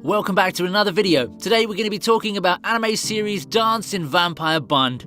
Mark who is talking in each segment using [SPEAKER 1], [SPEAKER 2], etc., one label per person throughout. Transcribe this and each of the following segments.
[SPEAKER 1] Welcome back to another video. Today we're going to be talking about anime series Dance in Vampire Bund.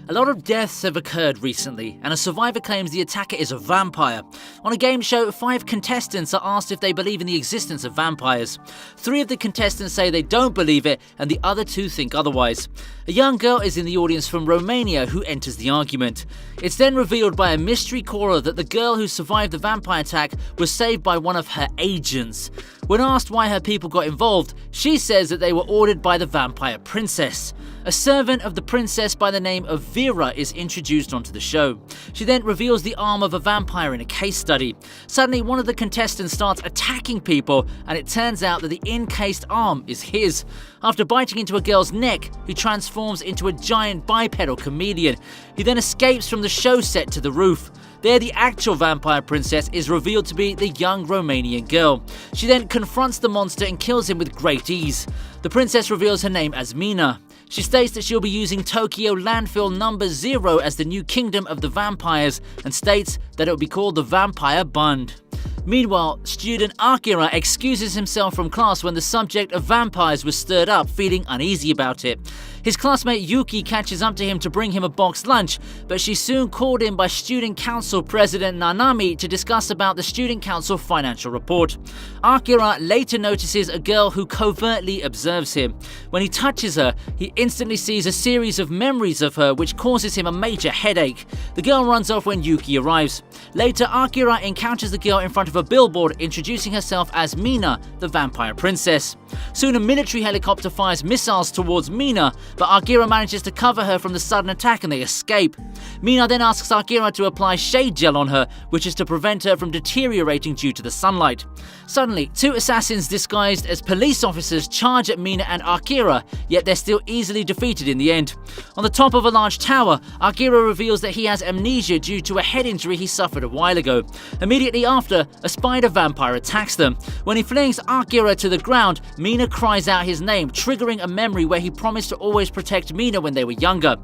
[SPEAKER 1] A lot of deaths have occurred recently, and a survivor claims the attacker is a vampire. On a game show, 5 contestants are asked if they believe in the existence of vampires. 3 of the contestants say they don't believe it, and the other 2 think otherwise. A young girl is in the audience from Romania who enters the argument. It's then revealed by a mystery caller that the girl who survived the vampire attack was saved by one of her agents. When asked why her people got involved, she says that they were ordered by the vampire princess. A servant of the princess by the name of Vera is introduced onto the show. She then reveals the arm of a vampire in a case study. Suddenly, one of the contestants starts attacking people, and it turns out that the encased arm is his. After biting into a girl's neck, he transforms into a giant bipedal chameleon. He then escapes from the show set to the roof. There, the actual vampire princess is revealed to be the young Romanian girl. She then confronts the monster and kills him with great ease. The princess reveals her name as Mina. She states that she'll be using Tokyo Landfill Number 0 as the new kingdom of the vampires, and states that it will be called the Vampire Bund. Meanwhile, student Akira excuses himself from class when the subject of vampires was stirred up, feeling uneasy about it. His classmate Yuki catches up to him to bring him a boxed lunch, but she's soon called in by Student Council President Nanami to discuss about the Student Council financial report. Akira later notices a girl who covertly observes him. When he touches her, he instantly sees a series of memories of her, which causes him a major headache. The girl runs off when Yuki arrives. Later, Akira encounters the girl in front of a billboard introducing herself as Mina, the vampire princess. Soon a military helicopter fires missiles towards Mina, but Akira manages to cover her from the sudden attack and they escape. Mina then asks Akira to apply shade gel on her, which is to prevent her from deteriorating due to the sunlight. Suddenly, 2 assassins disguised as police officers charge at Mina and Akira, yet they're still easily defeated in the end. On the top of a large tower, Akira reveals that he has amnesia due to a head injury he suffered a while ago. Immediately after, a spider vampire attacks them. When he flings Akira to the ground, Mina cries out his name, triggering a memory where he promised to always protect Mina when they were younger.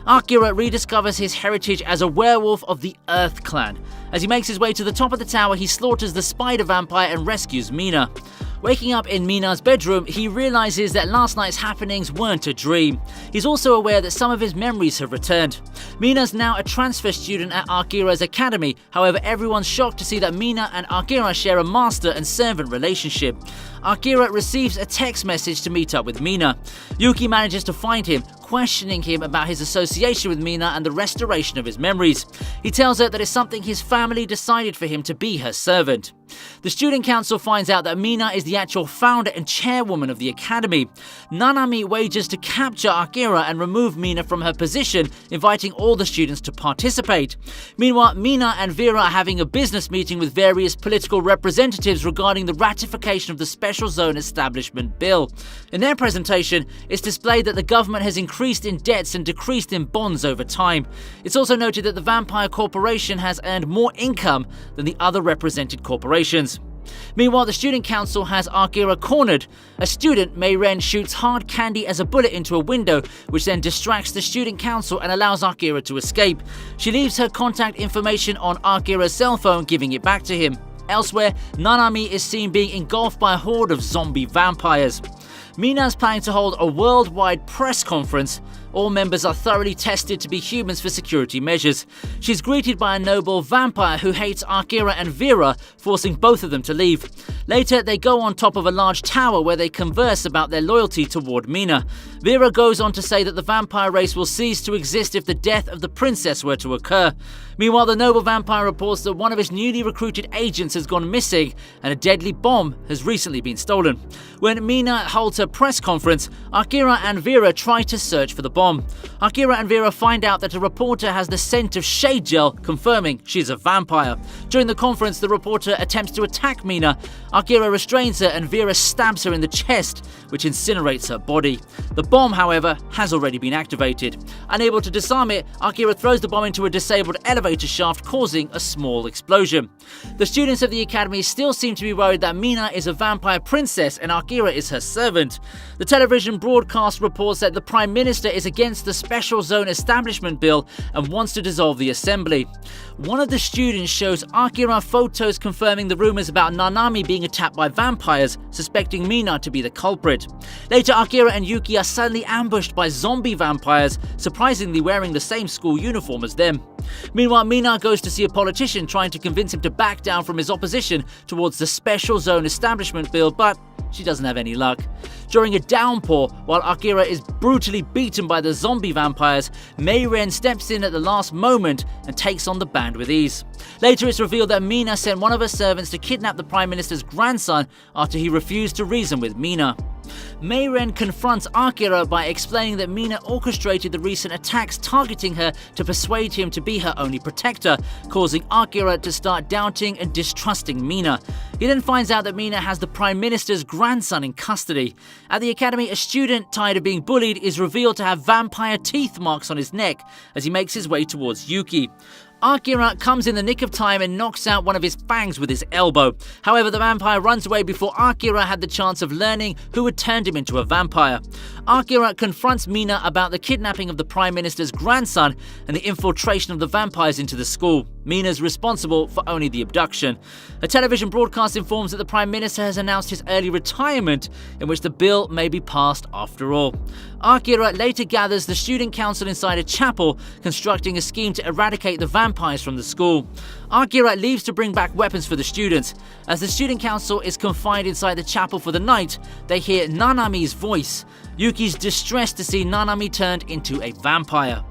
[SPEAKER 1] Akira rediscovers his heritage as a werewolf of the Earth Clan. As he makes his way to the top of the tower, he slaughters the spider vampire and rescues Mina. Waking up in Mina's bedroom, he realizes that last night's happenings weren't a dream. He's also aware that some of his memories have returned. Mina's now a transfer student at Akira's academy, however everyone's shocked to see that Mina and Akira share a master and servant relationship. Akira receives a text message to meet up with Mina. Yuki manages to find him, questioning him about his association with Mina and the restoration of his memories. He tells her that it's something his family decided for him to be her servant. The student council finds out that Mina is the actual founder and chairwoman of the academy. Nanami wagers to capture Akira and remove Mina from her position, inviting all the students to participate. Meanwhile, Mina and Vera are having a business meeting with various political representatives regarding the ratification of the Special Zone Establishment Bill. In their presentation, it's displayed that the government has increased in debts and decreased in bonds over time. It's also noted that the Vampire Corporation has earned more income than the other represented corporations. Meanwhile, the student council has Akira cornered. A student, Mei-Ren, shoots hard candy as a bullet into a window, which then distracts the student council and allows Akira to escape. She leaves her contact information on Akira's cell phone, giving it back to him. Elsewhere, Nanami is seen being engulfed by a horde of zombie vampires. Mina's planning to hold a worldwide press conference. All members are thoroughly tested to be humans for security measures. She's greeted by a noble vampire who hates Akira and Vera, forcing both of them to leave. Later, they go on top of a large tower where they converse about their loyalty toward Mina. Vera goes on to say that the vampire race will cease to exist if the death of the princess were to occur. Meanwhile, the noble vampire reports that one of his newly recruited agents has gone missing and a deadly bomb has recently been stolen. When Mina holds her press conference, Akira and Vera try to search for the bomb. Akira and Vera find out that a reporter has the scent of shade gel, confirming she's a vampire. During the conference, the reporter attempts to attack Mina. Akira restrains her and Vera stabs her in the chest, which incinerates her body. The bomb, however, has already been activated. Unable to disarm it, Akira throws the bomb into a disabled elevator shaft, causing a small explosion. The students of the academy still seem to be worried that Mina is a vampire princess and Akira is her servant. The television broadcast reports that the Prime Minister is against the Special Zone Establishment Bill and wants to dissolve the assembly. One of the students shows Akira photos confirming the rumors about Nanami being attacked by vampires, suspecting Mina to be the culprit. Later, Akira and Yuki are suddenly ambushed by zombie vampires, surprisingly wearing the same school uniform as them. Meanwhile, Mina goes to see a politician trying to convince him to back down from his opposition towards the Special Zone Establishment Bill, but she doesn't have any luck. During a downpour, while Akira is brutally beaten by the zombie vampires, Mei-ren steps in at the last moment and takes on the band with ease. Later, it's revealed that Mina sent one of her servants to kidnap the Prime Minister's grandson after he refused to reason with Mina. Mei-ren confronts Akira by explaining that Mina orchestrated the recent attacks targeting her to persuade him to be her only protector, causing Akira to start doubting and distrusting Mina. He then finds out that Mina has the Prime Minister's grandson in custody. At the academy, a student, tired of being bullied, is revealed to have vampire teeth marks on his neck as he makes his way towards Yuki. Akira comes in the nick of time and knocks out one of his fangs with his elbow. However, the vampire runs away before Akira had the chance of learning who had turned him into a vampire. Akira confronts Mina about the kidnapping of the Prime Minister's grandson and the infiltration of the vampires into the school. Mina's responsible for only the abduction. A television broadcast informs that the Prime Minister has announced his early retirement, in which the bill may be passed after all. Akira later gathers the student council inside a chapel, constructing a scheme to eradicate the vampires from the school. Akira leaves to bring back weapons for the students. As the student council is confined inside the chapel for the night, they hear Nanami's voice. Yuki's distressed to see Nanami turned into a vampire.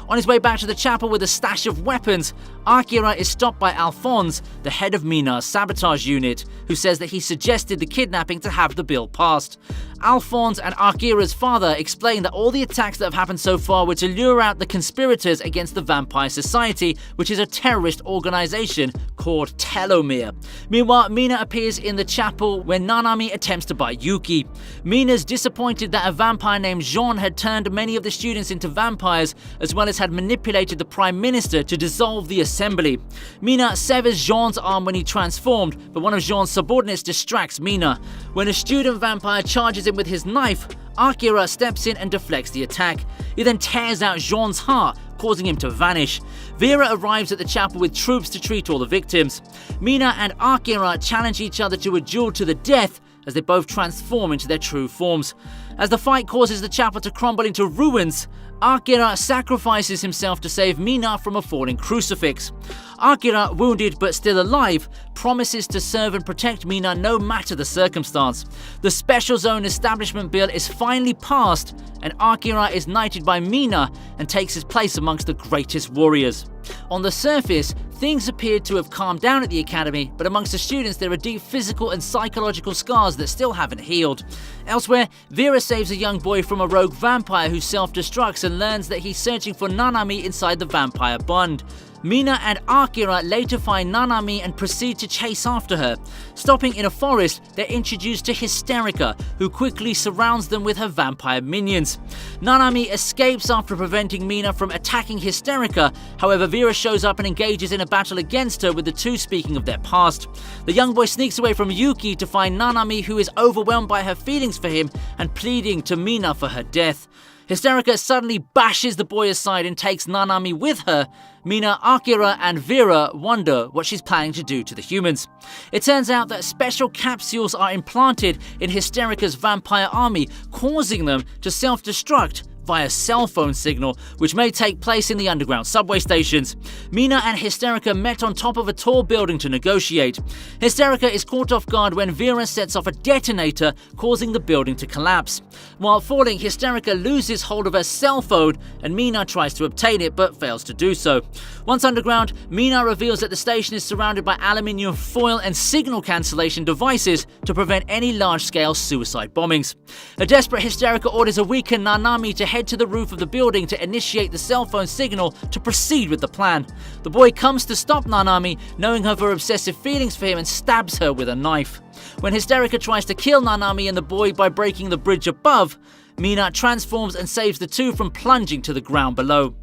[SPEAKER 1] On his way back to the chapel with a stash of weapons, Akira is stopped by Alphonse, the head of Mina's sabotage unit, who says that he suggested the kidnapping to have the bill passed. Alphonse and Akira's father explain that all the attacks that have happened so far were to lure out the conspirators against the Vampire Society, which is a terrorist organization called Telomere. Meanwhile, Mina appears in the chapel when Nanami attempts to buy Yuki. Mina's disappointed that a vampire named Jean had turned many of the students into vampires, as well as had manipulated the Prime Minister to dissolve the assembly. Mina severs Jean's arm when he transformed, but one of Jean's subordinates distracts Mina. When a student vampire charges him with his knife, Akira steps in and deflects the attack. He then tears out Jean's heart, causing him to vanish. Vera arrives at the chapel with troops to treat all the victims. Mina and Akira challenge each other to a duel to the death as they both transform into their true forms. As the fight causes the chapel to crumble into ruins, Akira sacrifices himself to save Mina from a falling crucifix. Akira, wounded but still alive, promises to serve and protect Mina no matter the circumstance. The Special Zone Establishment Bill is finally passed, and Akira is knighted by Mina and takes his place amongst the greatest warriors. On the surface, things appeared to have calmed down at the academy, but amongst the students there are deep physical and psychological scars that still haven't healed. Elsewhere, Vera saves a young boy from a rogue vampire who self-destructs and learns that he's searching for Nanami inside the vampire bund. Mina and Akira later find Nanami and proceed to chase after her. Stopping in a forest, they're introduced to Hysterica, who quickly surrounds them with her vampire minions. Nanami escapes after preventing Mina from attacking Hysterica. However, Vera shows up and engages in a battle against her, with the two speaking of their past. The young boy sneaks away from Yuki to find Nanami, who is overwhelmed by her feelings for him and pleading to Mina for her death. Hysterica suddenly bashes the boy aside and takes Nanami with her. Mina, Akira and Vera wonder what she's planning to do to the humans. It turns out that special capsules are implanted in Hysterica's vampire army, causing them to self-destruct via cell phone signal, which may take place in the underground subway stations. Mina and Hysterica met on top of a tall building to negotiate. Hysterica is caught off guard when Vera sets off a detonator, causing the building to collapse. While falling, Hysterica loses hold of her cell phone, and Mina tries to obtain it but fails to do so. Once underground, Mina reveals that the station is surrounded by aluminium foil and signal cancellation devices to prevent any large-scale suicide bombings. A desperate Hysterica orders a weakened Nanami to head to the roof of the building to initiate the cell phone signal to proceed with the plan. The boy comes to stop Nanami, knowing of her obsessive feelings for him, and stabs her with a knife. When Hysterica tries to kill Nanami and the boy by breaking the bridge above, Mina transforms and saves the two from plunging to the ground below.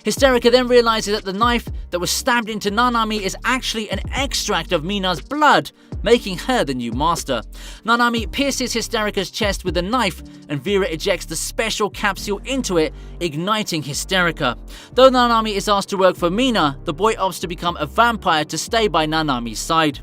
[SPEAKER 1] Hysterica then realizes that the knife that was stabbed into Nanami is actually an extract of Mina's blood, making her the new master. Nanami pierces Hysterica's chest with a knife, and Vera ejects the special capsule into it, igniting Hysterica. Though Nanami is asked to work for Mina, the boy opts to become a vampire to stay by Nanami's side.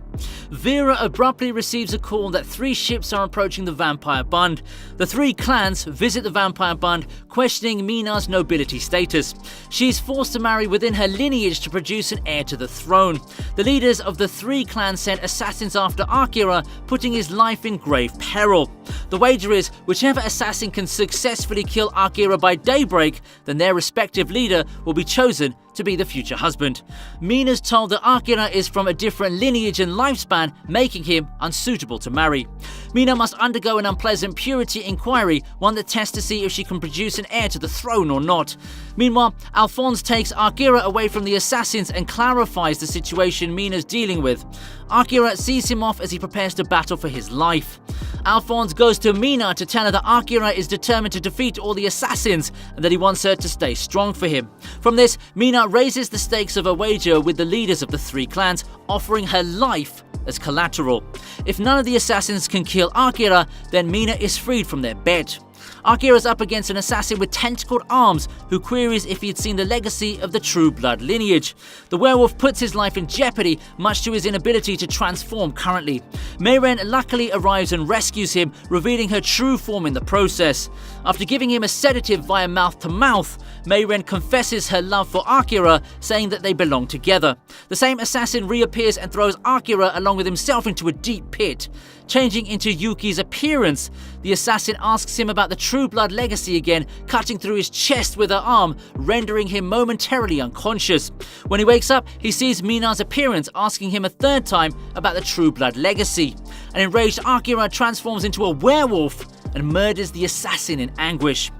[SPEAKER 1] Vera abruptly receives a call that 3 ships are approaching the Vampire Bund. The 3 clans visit the Vampire Bund, questioning Mina's nobility status. She is forced to marry within her lineage to produce an heir to the throne. The leaders of the 3 clans sent assassins after Akira, putting his life in grave peril. The wager is, whichever assassin can successfully kill Akira by daybreak, then their respective leader will be chosen to be the future husband. Mina's told that Akira is from a different lineage and lifespan, making him unsuitable to marry. Mina must undergo an unpleasant purity inquiry, one that tests to see if she can produce an heir to the throne or not. Meanwhile, Alphonse takes Akira away from the assassins and clarifies the situation Mina's dealing with. Akira sees him off as he prepares to battle for his life. Alphonse goes to Mina to tell her that Akira is determined to defeat all the assassins and that he wants her to stay strong for him. From this, Mina raises the stakes of a wager with the leaders of the 3 clans, offering her life as collateral. If none of the assassins can kill Akira, then Mina is freed from their bet. Akira's up against an assassin with tentacled arms who queries if he had seen the legacy of the True Blood lineage. The werewolf puts his life in jeopardy, much to his inability to transform currently. Mayren luckily arrives and rescues him, revealing her true form in the process. After giving him a sedative via mouth-to-mouth, Mayren confesses her love for Akira, saying that they belong together. The same assassin reappears and throws Akira along with himself into a deep pit. Changing into Yuki's appearance, the assassin asks him about the True Blood legacy again, cutting through his chest with her arm, rendering him momentarily unconscious. When he wakes up, he sees Mina's appearance, asking him a 3rd time about the True Blood legacy. An enraged Akira transforms into a werewolf and murders the assassin in anguish.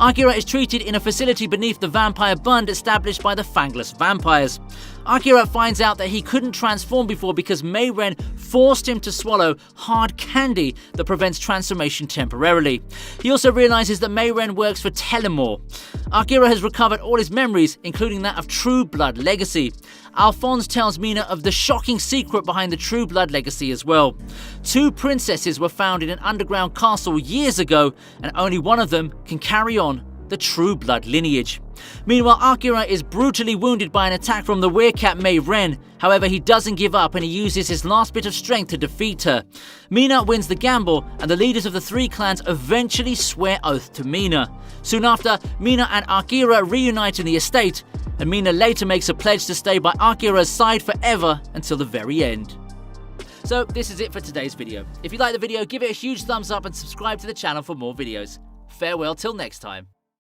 [SPEAKER 1] Akira is treated in a facility beneath the Vampire Bund established by the Fangless Vampires. Akira finds out that he couldn't transform before because Mayren forced him to swallow hard candy that prevents transformation temporarily. He also realizes that Mayren works for Telemore. Akira has recovered all his memories, including that of True Blood legacy. Alphonse tells Mina of the shocking secret behind the True Blood legacy as well. 2 princesses were found in an underground castle years ago, and only one of them can carry on the True Blood lineage. Meanwhile, Akira is brutally wounded by an attack from the werecat Mayren. However, he doesn't give up and he uses his last bit of strength to defeat her. Mina wins the gamble, and the leaders of the 3 clans eventually swear oath to Mina. Soon after, Mina and Akira reunite in the estate, and Mina later makes a pledge to stay by Akira's side forever until the very end. So this is it for today's video. If you like the video, give it a huge thumbs up and subscribe to the channel for more videos. Farewell till next time.